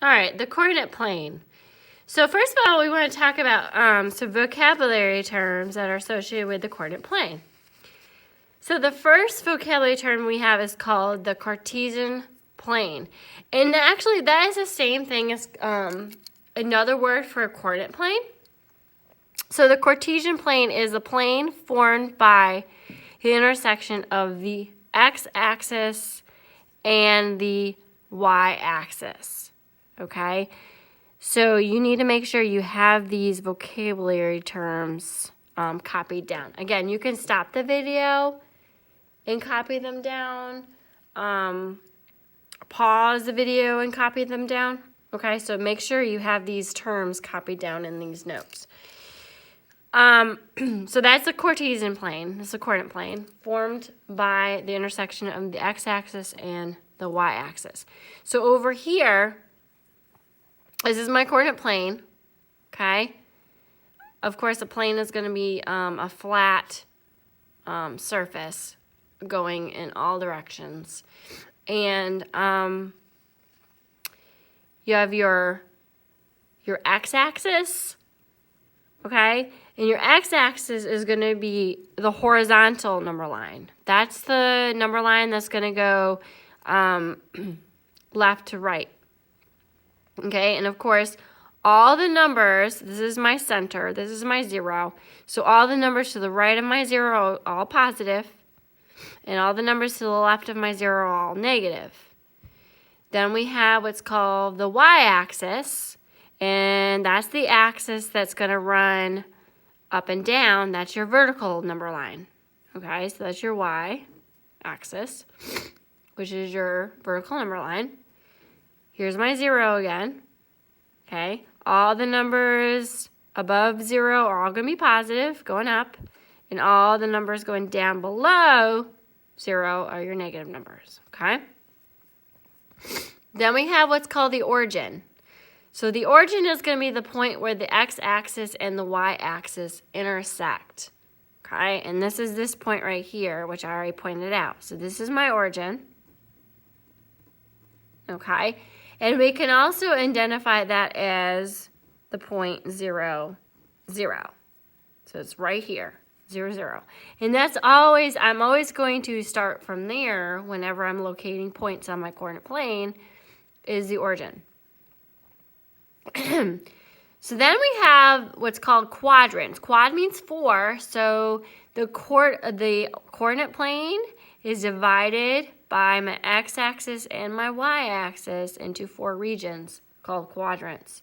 All right, the coordinate plane. So first of all, we want to talk about some vocabulary terms that are associated with the coordinate plane. So the first vocabulary term we have is called the Cartesian plane. And actually, that is the same thing as another word for a coordinate plane. So the Cartesian plane is a plane formed by the intersection of the x-axis and the y-axis. Okay? So you need to make sure you have these vocabulary terms copied down. Again, you can stop the video and copy them down. Pause the video and copy them down. Okay, so make sure you have these terms copied down in these notes. So that's the Cartesian plane. It's a coordinate plane formed by the intersection of the x-axis and the y-axis. So over here, this is my coordinate plane, okay? Of course, a plane is going to be a flat surface going in all directions. And you have your x-axis, okay? And your x-axis is going to be the horizontal number line. That's the number line that's going to go left to right. Okay, and of course, all the numbers, this is my center, this is my 0. So all the numbers to the right of my 0 are all positive, and all the numbers to the left of my 0 are all negative. Then we have what's called the y-axis, and that's the axis that's going to run up and down. That's your vertical number line. Okay, so that's your y-axis, which is your vertical number line. Here's my 0 again, okay? All the numbers above 0 are all going to be positive, going up, and all the numbers going down below 0 are your negative numbers, okay? Then we have what's called the origin. So the origin is going to be the point where the x-axis and the y-axis intersect, okay? And this is this point right here, which I already pointed out. So this is my origin, okay? And we can also identify that as the point 0, 0. So it's right here, 0, 0. And that's always, I'm always going to start from there whenever I'm locating points on my coordinate plane, is the origin. So then we have what's called quadrants. Quad means 4, so the coordinate plane is divided by my x-axis and my y-axis into 4 regions called quadrants.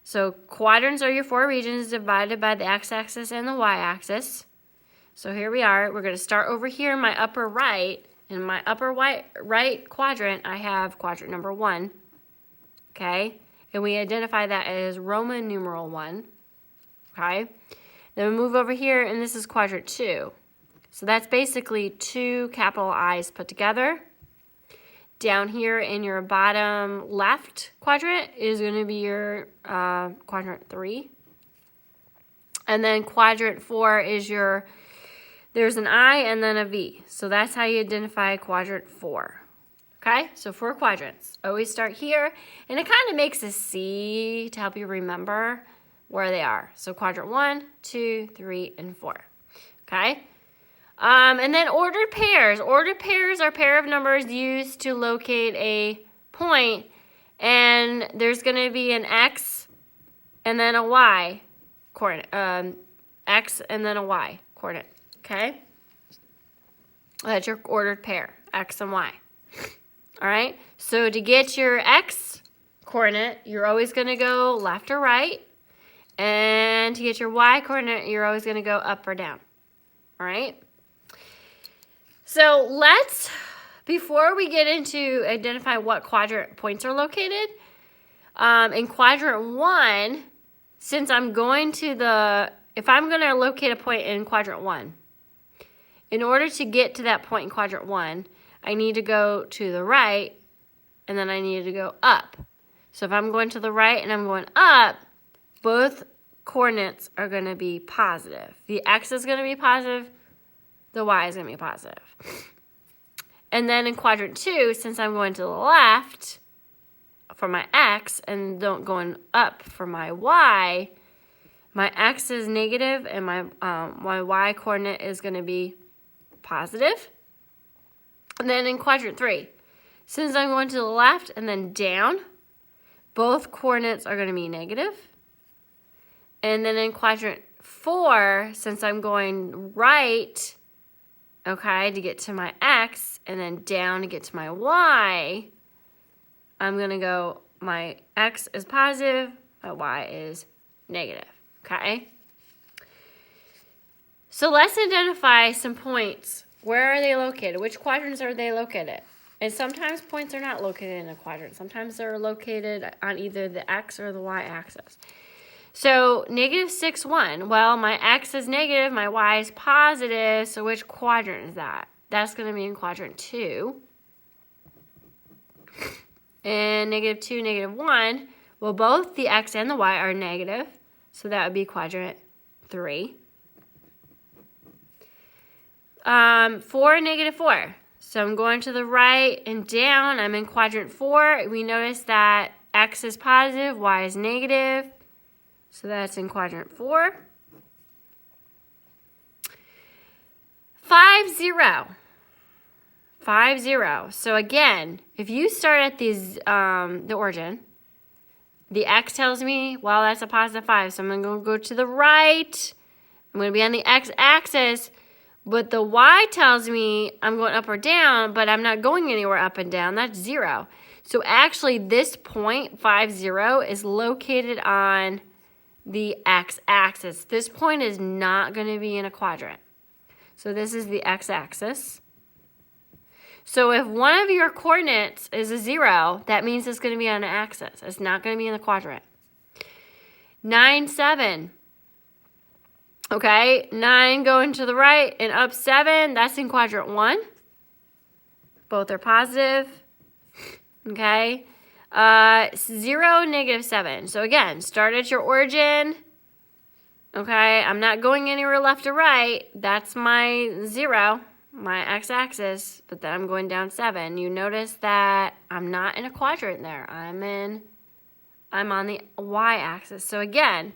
So quadrants are your 4 regions divided by the x-axis and the y-axis. So here we are. We're going to start over here in my upper right. In my upper right quadrant, I have quadrant number 1. Okay? And we identify that as Roman numeral 1. Okay? Then we move over here, and this is quadrant 2. So that's basically 2 capital I's put together. Down here in your bottom left quadrant is going to be your quadrant 3. And then quadrant 4 is your, there's an I and then a V. So that's how you identify quadrant 4. Okay, so 4 quadrants. Always start here. And it kind of makes a C to help you remember where they are. So quadrant 1, 2, 3, and 4. Okay? And then ordered pairs. Ordered pairs are a pair of numbers used to locate a point, and there's going to be an X and then a Y coordinate. X and then a Y coordinate. Okay? That's your ordered pair, X and Y. All right? So to get your X coordinate, you're always going to go left or right. And to get your Y coordinate, you're always going to go up or down. All right? So let's, before we get into identify what quadrant points are located, in quadrant 1, since I'm going to if I'm going to locate a point in quadrant 1, in order to get to that point in quadrant 1, I need to go to the right, and then I need to go up. So if I'm going to the right and I'm going up, both coordinates are going to be positive. The X is going to be positive, the Y is going to be positive. And then in quadrant 2, since I'm going to the left, for my x and don't going up for my y, my x is negative and my y coordinate is going to be positive. And then in quadrant 3, since I'm going to the left and then down, both coordinates are going to be negative. And then in quadrant 4, since I'm going right, okay, to get to my x, and then down to get to my y, I'm going to go, my x is positive, my y is negative, okay? So let's identify some points. Where are they located? Which quadrants are they located? And sometimes points are not located in a quadrant. Sometimes they're located on either the x or the y axis. So negative 6, 1. Well, my x is negative, my y is positive. So which quadrant is that? That's going to be in quadrant 2. And negative 2, negative 1. Well, both the x and the y are negative. So that would be quadrant 3. 4, negative 4. So I'm going to the right and down. I'm in quadrant 4. We notice that x is positive, y is negative. So that's in quadrant 4. 5, 0. 5, 0. So again, if you start at the origin, the x tells me, well, that's a positive 5. So I'm going to go to the right. I'm going to be on the x-axis. But the y tells me I'm going up or down, but I'm not going anywhere up and down. That's 0. So actually, this point, 5, 0, is located on the x-axis. This point is not going to be in a quadrant. So this is the x-axis. So if one of your coordinates is a 0, that means it's going to be on an axis. It's not going to be in the quadrant. 9, 7. Okay, 9 going to the right and up 7, that's in quadrant 1. Both are positive. Okay, 0, negative 7. So again, start at your origin. Okay, I'm not going anywhere left or right. That's my 0, my x-axis, but then I'm going down 7. You notice that I'm not in a quadrant there. I'm on the y-axis. So again,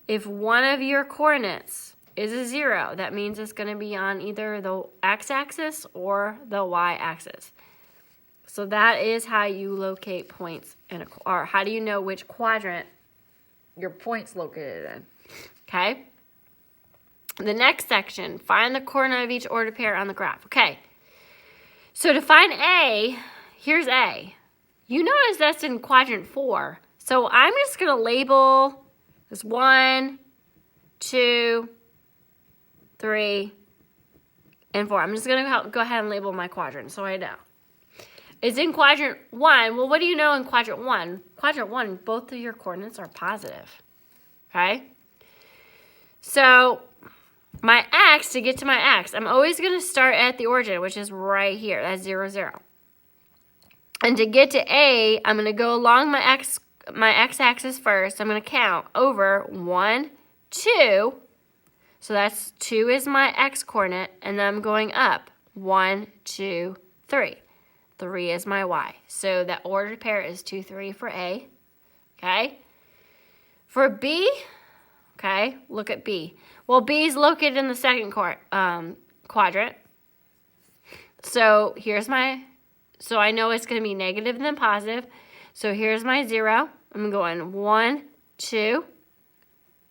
if one of your coordinates is a 0, that means it's going to be on either the x-axis or the y-axis. So that is how you locate points or how do you know which quadrant your point's located in. Okay? The next section, find the coordinate of each ordered pair on the graph. Okay. So to find A, here's A. You notice that's in quadrant 4. So I'm just going to label this 1, 2, 3, and 4. I'm just going to go ahead and label my quadrant so I know. It's in quadrant 1. Well, what do you know in quadrant 1? Quadrant 1, both of your coordinates are positive. Okay? So my x, to get to my x, I'm always going to start at the origin, which is right here. That's 0, 0. And to get to A, I'm going to go along my x-axis first. I'm going to count over 1, 2. So that's 2 is my x-coordinate. And then I'm going up 1, 2, 3. 3 is my y. So that ordered pair is 2, 3 for A. Okay? For B, okay, look at B. Well, B is located in the second quadrant. So here's so I know it's going to be negative and then positive. So here's my 0. I'm going 1, 2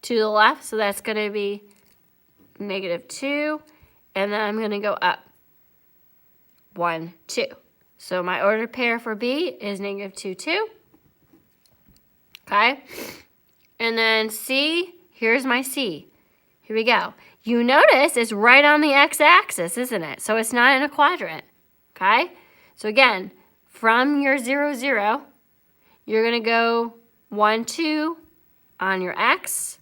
to the left. So that's going to be negative 2. And then I'm going to go up 1, 2. So my ordered pair for B is negative 2, 2. Okay? And then C, here's my C. Here we go. You notice it's right on the x-axis, isn't it? So it's not in a quadrant. Okay? So again, from your 0, 0, you're going to go 1, 2 on your x.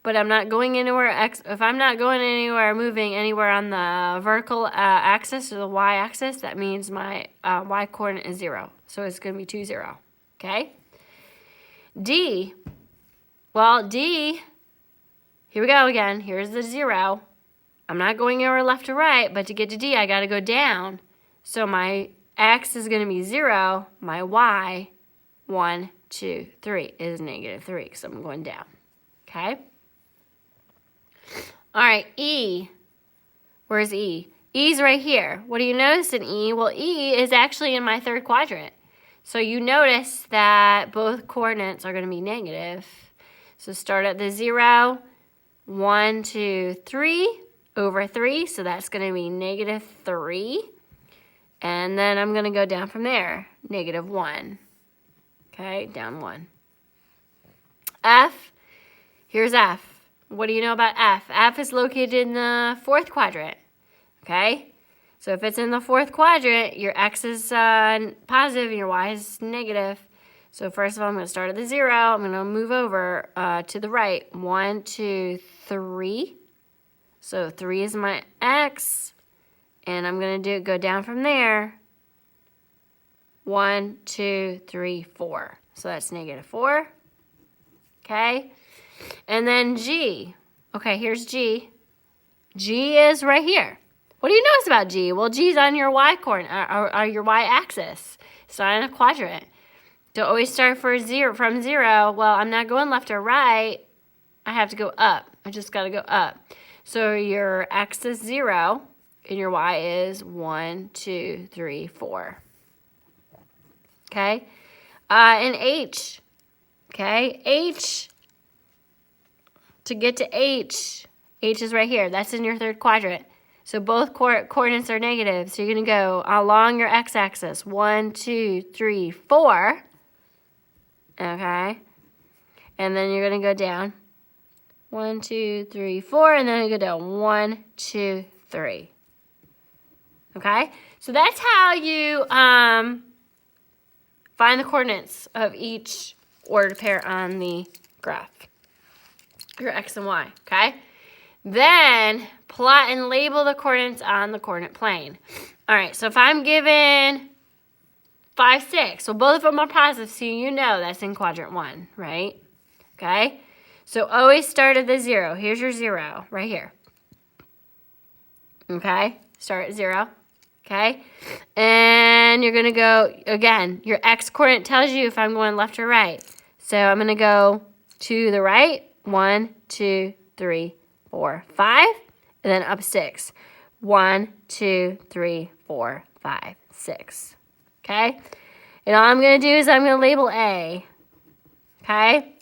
But I'm not going anywhere. If I'm not going anywhere, moving anywhere on the vertical axis or the y-axis, that means my y-coordinate is 0. So it's going to be 2, 0. Okay? D. Well, D, here we go again. Here's the 0. I'm not going anywhere left or right, but to get to D, I got to go down. So my x is going to be 0. My y 1, 2, 3 is negative 3 because I'm going down. Okay? All right, E. Where's E? E's right here. What do you notice in E? Well, E is actually in my third quadrant. So you notice that both coordinates are going to be negative. So start at the 0, 1, 2, 3 over 3. So that's going to be negative 3. And then I'm going to go down from there, negative 1. Okay, down 1. F, here's F. What do you know about F? F is located in the fourth quadrant. Okay, so if it's in the fourth quadrant, your X is positive and your Y is negative. So first of all, I'm going to start at the 0. I'm going to move over to the right. 1, 2, 3. So 3 is my X. And I'm going to go down from there. 1, 2, 3, 4. So that's negative 4. Okay. And then G. Okay, here's G. G is right here. What do you notice about G? Well, G's on your Y coordinate, or your Y axis. It's not in a quadrant. To always start from 0. Well, I'm not going left or right. I have to go up. I just got to go up. So your X is 0, and your Y is 1, 2, 3, 4. Okay? And H. Okay? H. To get to H is right here. That's in your third quadrant. So both coordinates are negative. So you're going to go along your x-axis. 1, 2, 3, 4. Okay? And then you're going to go down. 1, 2, 3, 4. And then you go down. 1, 2, 3. Okay? So that's how you find the coordinates of each ordered pair on the graph. Your x and y, okay? Then plot and label the coordinates on the coordinate plane. All right, so if I'm given 5, 6, so both of them are positive, so you know that's in quadrant 1, right? Okay? So always start at the 0. Here's your 0 right here. Okay? Start at 0. Okay? And you're going to go, again, your x coordinate tells you if I'm going left or right. So I'm going to go to the right. 1, 2, 3, 4, 5, and then up 6. 1, 2, 3, 4, 5, 6. Okay? And all I'm going to do is I'm going to label A. Okay?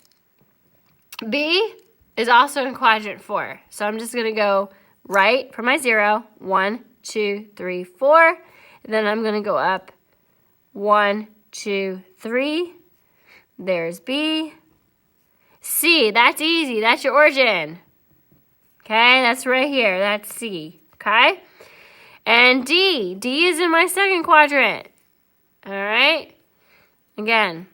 B is also in quadrant 4. So I'm just going to go right for my 0. 1, 2, 3, 4. And then I'm going to go up 1, 2, 3. There's B. C, that's easy. That's your origin. Okay, that's right here. That's C. Okay? And D. D is in my second quadrant. All right? Again,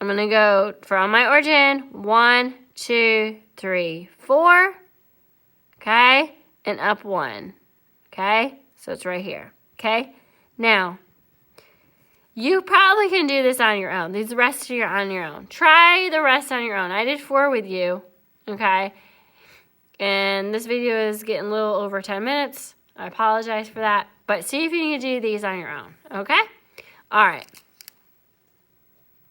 I'm going to go from my origin. 1, 2, 3, 4. Okay? And up 1. Okay? So it's right here. Okay? Now, you probably can do this on your own. These rest are on your own. Try the rest on your own. I did 4 with you, okay? And this video is getting a little over 10 minutes. I apologize for that. But see if you can do these on your own, okay? All right.